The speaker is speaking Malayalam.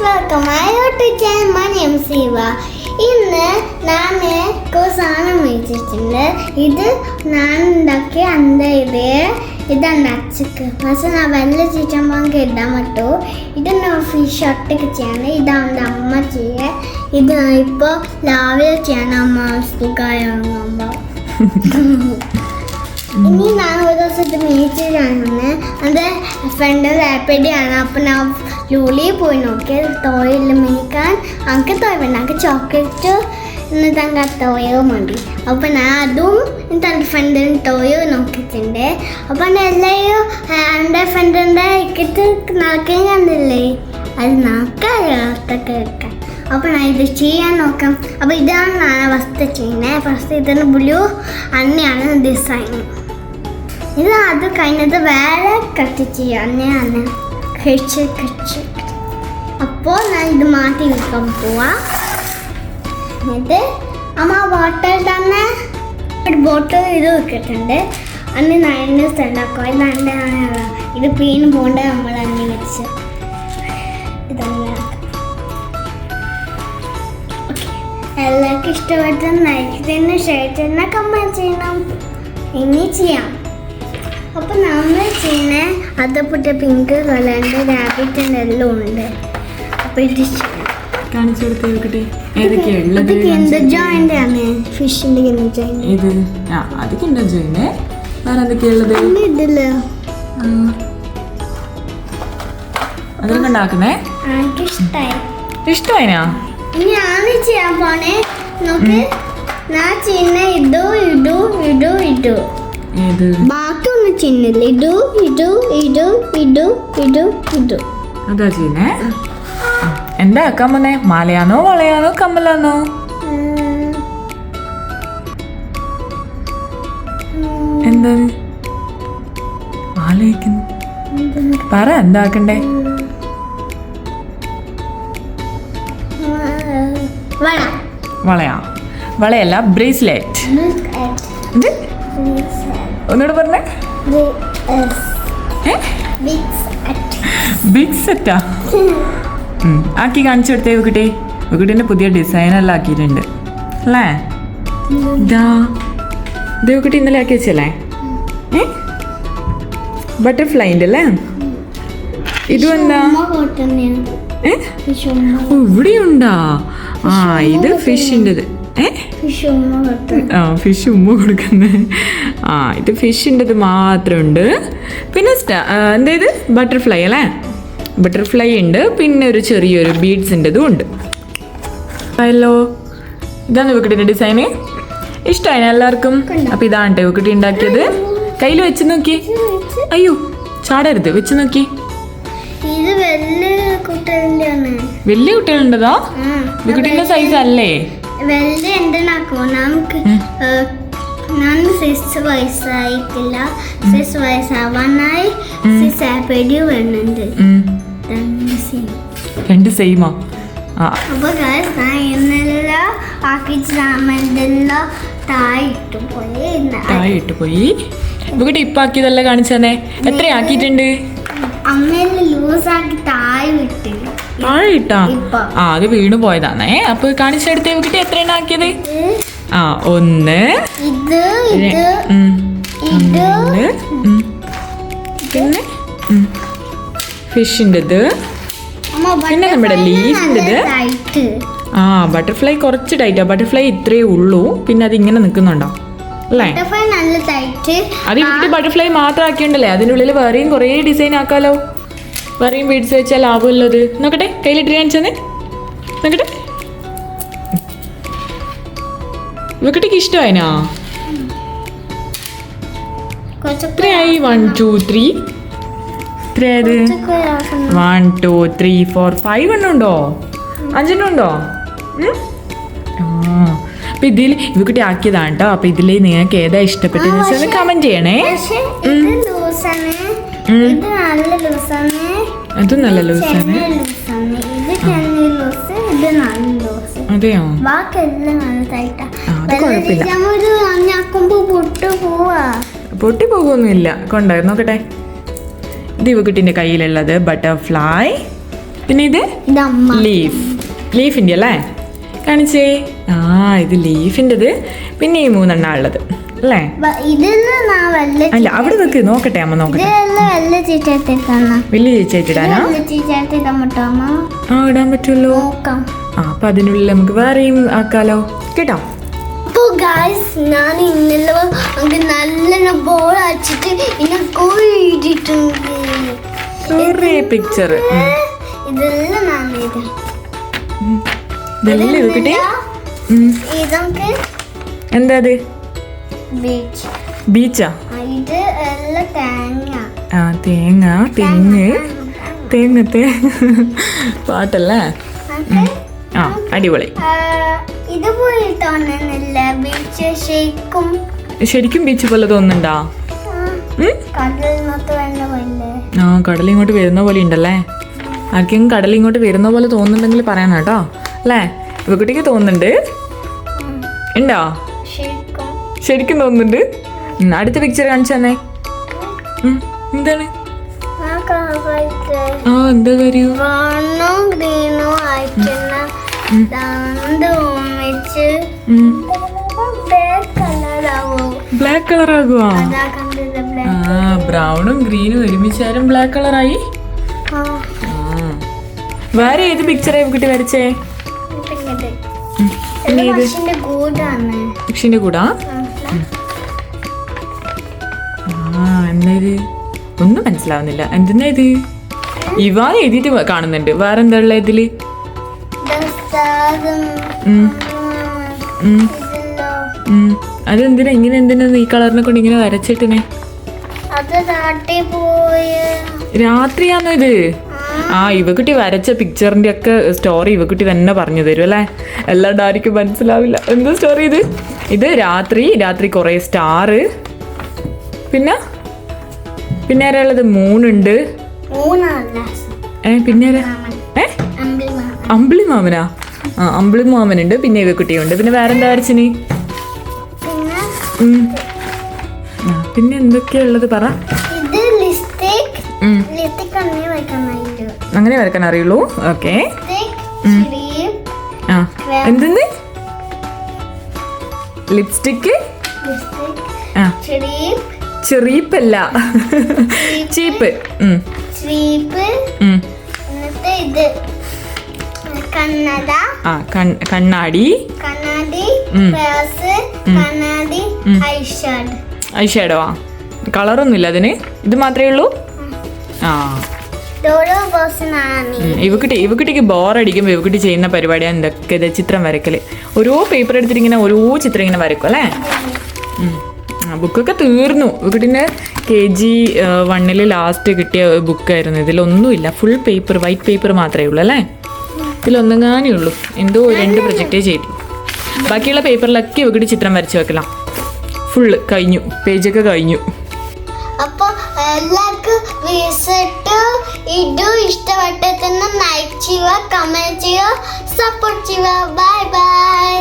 welcome my YouTube channel. My name is Siva. ഇന്ന് ഞാൻ സാധനം മേടിച്ചിട്ടുണ്ട്. ഇത് ഞാൻ ഉണ്ടാക്കിയ ഇതാണ് അച്ചക്ക്. പക്ഷെ ഞാൻ വെള്ളം ചീറ്റുമ്പോൾ ഇടാൻ പറ്റൂ. ഇത് ഞാൻ ഫിഷ് ഒട്ടൊക്കെ ചെയ്യണം. ഇതാണ് അമ്മ ചെയ്യുക. ഇത് ഇപ്പോൾ രാവിലെ ചെയ്യണം അമ്മ സുഖമാകുമ്പോൾ. ഇനി ഞാൻ ഒരു ദിവസം ഇത് മേടിച്ചിട്ടാണ്. എൻ്റെ ഫ്രണ്ട് റാപ്പിഡിയാണ്. അപ്പം ഞാൻ ലൂലി പോയി നോക്കി ടോയിൽ മേടിക്കാൻ. എനിക്ക് ടോയ് വേണ്ട, എനിക്ക് ചോക്ലേറ്റ് എന്നിട്ട് എനിക്ക് ടോയോ മതി. അപ്പം ഞാൻ അതും എന്നിട്ട് എൻ്റെ ഫ്രണ്ടിന് ടോയോ നോക്കിയിട്ടുണ്ട്. അപ്പം എല്ലാവരും എൻ്റെ ഫ്രണ്ടിൻ്റെ ഇക്കത്ത് നടക്കാൻ കണ്ടില്ലേ, അത് നടക്കാത്തൊക്കെ വെക്കാം. അപ്പോൾ ഞാൻ ഇത് ചെയ്യാൻ നോക്കാം. അപ്പോൾ ഇതാണ് ഞാൻ ഫസ്റ്റ് ചെയ്യുന്നത്. ഫസ്റ്റ് ഇതിന് ബ്ലൂ അന്നയാണ് ഡിസൈൻ. ഇത് അത് കഴിഞ്ഞത് വേറെ കട്ട് ചെയ്യാം. അന്നയാണ് കഴിച്ച് അപ്പോൾ ഞാൻ ഇത് മാറ്റി വെക്കാൻ പോവാം. എന്നിട്ട് അമ്മ വാട്ടർ തന്നെ ഒരു ബോട്ടിൽ ഇത് വെക്കിട്ടുണ്ട്. അന്ന് നയൻ്റെ സ്ഥലമാക്കുക. ഇതാണ്ട് ഇത് പീന് പോകേണ്ട നമ്മൾ അന്ന് വെച്ച് ഇതന്നെ. എല്ലാവർക്കും ഇഷ്ടപ്പെട്ട ലൈക്ക് ചെയ്യുന്ന, ഷെയർ ചെയ്യുന്ന, കമൻറ്റ് ചെയ്യണം. ഇനി ചെയ്യാം. അപ്പം നമ്മൾ ചെയ്യുന്ന അതപ്പെട്ട പിങ്ക് കളറിൻ്റെ റാബിറ്റിൻ്റെ എല്ലാം ഉണ്ട്. അപ്പോൾ ഇത് കാണിച്ചു കൊടുത്തേ. എന്ത് ജോയിൻ്റ് ആണ് ഫിഷിൻ്റെ ജോയിൻ്റ്. ഇത് അത് കിൻഡർ ജോയിൻ്റ്. വേറെ എന്തൊക്കെയുള്ളത്? ഇതില്ല അതൊക്കെ ഉണ്ടാക്കുന്നേ. എനിക്ക് ഇഷ്ടമായി. ഇഷ്ടമായിനാ? ഞാൻ ചെയ്യാൻ പോണേ. നോക്ക്, ഞാൻ ചെയ്യുന്ന ഇടൂ. ഏത് ബാക്കി ഒന്നും ചെയ്യുന്നില്ല. ഇടൂ. അതാ ചെയ്യുന്നേ. എന്താ ആക്കാൻ പോന്നേ? മാലയാണോ, വളയാണോ, കമ്മലാണോ? എന്താ മാല വയ്ക്കുന്നു? പറ, എന്താക്കണ്ടേ? വളയാ? വളയല്ല, ബ്രേസ്ലെറ്റ്. ഒന്നുകൂടെ പറഞ്ഞേ. ബിഗ് സെറ്റാ? ആക്കി കാണിച്ചു കൊടുത്തേ കുട്ടി. കുട്ടീൻ്റെ പുതിയ ഡിസൈനെല്ലാം ആക്കിയിട്ടുണ്ട് അല്ലേ? ഇതാ കുട്ടി ഇന്നലെ ആക്കി വെച്ചല്ലേ? ബട്ടർഫ്ലൈൻ്റെ അല്ലേ? ഇതും എന്താ? ഓ, ഇവിടെയുണ്ടാ? ഇത് ഫിഷിൻ്റെത്. ഫിഷ് ഉമ്മ കൊടുക്കുന്നേ. ഇത് ഫിഷിൻ്റെത് മാത്രമുണ്ട്. പിന്നെ എന്തായത് ബട്ടർഫ്ലൈ അല്ലേ? ബട്ടർഫ്ലൈ ഉണ്ട്. പിന്നെ ഒരു ചെറിയൊരു ബീഡ്സിൻ്റെതും ഉണ്ട്. ഹലോ, ഇതാണ് ഇവക്കുട്ടിൻ്റെ ഡിസൈന്. ഇഷ്ടമായി എല്ലാവർക്കും? അപ്പം ഇതാണ് ഇവക്കുട്ടി ഉണ്ടാക്കിയത്. കയ്യിൽ വെച്ച് നോക്കി. അയ്യോ, ചാടരുത്, വെച്ച് നോക്കി. വലിയ കുട്ടികളുണ്ടതോ? ഇവക്കുട്ടിൻ്റെ സൈസ് അല്ലേ? ഞാൻ 6 വയസ്സായിട്ടില്ല. 6 വയസ്സാവാനായി 6 വരുന്നുണ്ട്. രണ്ട് സെയിമാ? അപ്പൊ ഞാൻ ഇന്നെല്ലാം ആക്കിച്ചെല്ലാം താഴെയിട്ട് പോയി. ഇവക്കുട്ടി ഇപ്പം ആക്കിയതല്ല കാണിച്ചു തന്നെ. എത്ര ആക്കിയിട്ടുണ്ട്? അമ്മേനെ ലൂസാക്കി താഴെ ഇട്ടാ? അത് വീണ് പോയതാണേ. അപ്പൊ കാണിച്ചെടുത്തേ ഇവക്കുട്ടി എത്രയാണ് ആക്കിയത്? 1 പിന്നെ ഫിഷിൻ്റെത്, പിന്നെ നമ്മുടെ ലീഫിൻ്റെത്. ബട്ടർഫ്ലൈ കുറച്ച് ടൈറ്റാ. ബട്ടർഫ്ലൈ ഇത്രയേ ഉള്ളൂ. പിന്നെ അത് ഇങ്ങനെ നിൽക്കുന്നുണ്ടോ അല്ലേ? അത് ഇവിടെ ബട്ടർഫ്ലൈ മാത്രം ആക്കിയുണ്ടല്ലേ? അതിൻ്റെ ഉള്ളിൽ വേറെയും കുറേ ഡിസൈൻ ആക്കാലോ. വേറെയും ബീഡ്സ് വെച്ചാൽ ലാഭമല്ലോ അത്. നോക്കട്ടെ, കയ്യിലിട്ട് കാണിച്ചെന്ന് നോക്കട്ടെ. ഇവക്കുട്ടിക്ക് ഇഷ്ടമായിനാ? എത്രയായി? 1 2 3 എത്രയായത്? 1 2 3 4 5 എണ്ണുണ്ടോ? 5 എണ്ണുണ്ടോ? അപ്പൊ ഇതിൽ ഇവക്കുട്ടി ആക്കിയതാണ് കേട്ടോ. അപ്പൊ ഇതിൽ നിങ്ങൾക്ക് ഏതാ ഇഷ്ടപ്പെട്ടതെന്ന് വെച്ചാൽ കമന്റ് ചെയ്യണേ. അതും നല്ല ലൂസാണ്. അതെയോ? അത് കുഴപ്പമില്ല. പൊട്ടി പോകുമൊന്നുമില്ല. കൊണ്ടുപോയി നോക്കട്ടെ. ഇത് ഇവക്കുട്ടിൻ്റെ കയ്യിലുള്ളത് ബട്ടർഫ്ലൈ. പിന്നെ ഇത് ഇത് അമ്മ. ലീഫിൻ്റെ അല്ലേ? കാണിച്ചേ. ആ ഇത് ലീഫിൻ്റെത്. പിന്നെ ഈ 3 ഉള്ളത് അല്ലേ? അല്ല അവിടെ നിൽക്ക്, നോക്കട്ടെ അമ്മ നോക്കട്ടെ. വലിയ ചീറ്റാണ്. വലിയ ചേച്ചിടാനാ? ആ ഇടാൻ പറ്റുമല്ലോ. അപ്പൊ അതിനുള്ളിൽ നമുക്ക് വേറെയും ആക്കാലോ കേട്ടോ. അപ്പോൾ ഗായ്സ് ഞാൻ ഇന്നലെ നമുക്ക് നല്ലോണം ബോൾ അടിച്ചിട്ട് ഇന്നെ കോഴിട്ടുണ്ട് കുറേ പിക്ചർ. ഇതെല്ലാം ഞാൻ ചെയ്തു. ഇതൊക്കെ എന്താ അത്? ബീച്ച്. ബീച്ചാ? ഇത് എല്ലാം തേങ്ങ. ആ തേങ്ങ, തെങ്ങ്, തേങ്ങ പാട്ടല്ലേ? ആ അടിപൊളി. ഇത് പോലെ തോന്നുന്നില്ല ബീച്ച് ശരിക്കും. ശരിക്കും ബീച്ച് പോലെ തോന്നുന്നുണ്ടാ? കടലിനകത്ത് വേണ്ട പോലെ. ആ കടൽ ഇങ്ങോട്ട് വരുന്ന പോലെ ഉണ്ടല്ലേ? ആർക്കെങ്കിലും കടൽ ഇങ്ങോട്ട് വരുന്ന പോലെ തോന്നുന്നുണ്ടെങ്കിൽ പറയണം കേട്ടോ അല്ലേ? ഇവക്കുട്ടിക്ക് തോന്നുന്നുണ്ട് ഉണ്ടോ? ശരിക്കും തോന്നുന്നുണ്ട്. അടുത്ത പിക്ചർ കാണിച്ചു തന്നെ. എന്താണ്? ആ എന്താ കാര്യം? ബ്ലാക്ക് കളർ ആകുവാ? ആ ബ്രൗണും ഗ്രീനും ഒരുമിച്ചാലും ബ്ലാക്ക് കളറായി. വേറെ ഏത് പിക്ചറാ കുട്ടി വരച്ചേ? പക്ഷിന്റെ കൂടാ? ആ എന്നാ ഇത്? ഒന്നും മനസ്സിലാവുന്നില്ല. എന്തെന്നാ ഇത്? ഇവ എഴുതിയിട്ട് കാണുന്നുണ്ട്. വേറെന്താ ഉള്ള ഇതില്? അതെന്തിനാ ഇങ്ങനെ? എന്തിനാ ഈ കളറിനെ കൊണ്ട് ഇങ്ങനെ വരച്ചിട്ടിനെ? രാത്രിയാണോ ഇത്? ആ ഇവക്കുട്ടി വരച്ച പിക്ചറിന്റെ ഒക്കെ സ്റ്റോറി ഇവക്കുട്ടി തന്നെ പറഞ്ഞു തരും അല്ലേ? എല്ലാവരുടെ ആർക്കും മനസ്സിലാവില്ല. എന്താ സ്റ്റോറി ഇത്? ഇത് രാത്രി കുറേ സ്റ്റാറ്. പിന്നെ ആരാളുള്ളത്? മൂണുണ്ട്. പിന്നെ അമ്പിളി മാമനാ? ആ അമ്പിളി മാമനുണ്ട്. പിന്നെ ഇവക്കുട്ടിയുണ്ട്. പിന്നെ വേറെന്താ വരച്ചിന്? പിന്നെ എന്തൊക്കെയാ ഉള്ളത് പറ. അങ്ങനെ വരക്കാൻ അറിയുള്ളൂ? ഓക്കെ. ആ എന്തെന്ന്? ലിപ്സ്റ്റിക്ക്? ആ ചെറിയപ്പല്ല, ചീപ്പ്. കണ്ണാടി, ഐഷാഡോ. ആ കളറൊന്നുമില്ല അതിന്, ഇത് മാത്രമേ ഉള്ളൂ. ആ ഇവക്കുട്ടിക്ക് ബോറടിക്കുമ്പോൾ ഇവക്കുട്ടി ചെയ്യുന്ന പരിപാടിയാണ് എന്തൊക്കെ ഇത് ചിത്രം വരക്കല്. ഓരോ പേപ്പർ എടുത്തിട്ട് ഇങ്ങനെ ഓരോ ചിത്രം ഇങ്ങനെ വരക്കും അല്ലേ? ബുക്കൊക്കെ തീർന്നു. ഇവക്കുട്ടിൻ്റെ KG 1 ലാസ്റ്റ് കിട്ടിയ ബുക്കായിരുന്നു. ഇതിലൊന്നുമില്ല, ഫുൾ പേപ്പർ, വൈറ്റ് പേപ്പർ മാത്രമേ ഉള്ളൂ അല്ലേ? ഇതിലൊന്നെങ്ങാനേ ഉള്ളൂ. എന്തോ 2 പ്രൊജക്റ്റേ ചെയ്തു. ബാക്കിയുള്ള പേപ്പറിലൊക്കെ ഇവക്കുട്ടി ചിത്രം വരച്ച് വെക്കണം. ഫുള്ള് കഴിഞ്ഞു, പേജൊക്കെ കഴിഞ്ഞു. അപ്പോൾ എല്ലാവർക്കും ഇത് ഇഷ്ടപ്പെട്ടെന്ന് ലൈക്ക് ചെയ്യുക, കമൻറ്റ് ചെയ്യുക, സപ്പോർട്ട് ചെയ്യുക. Bye bye.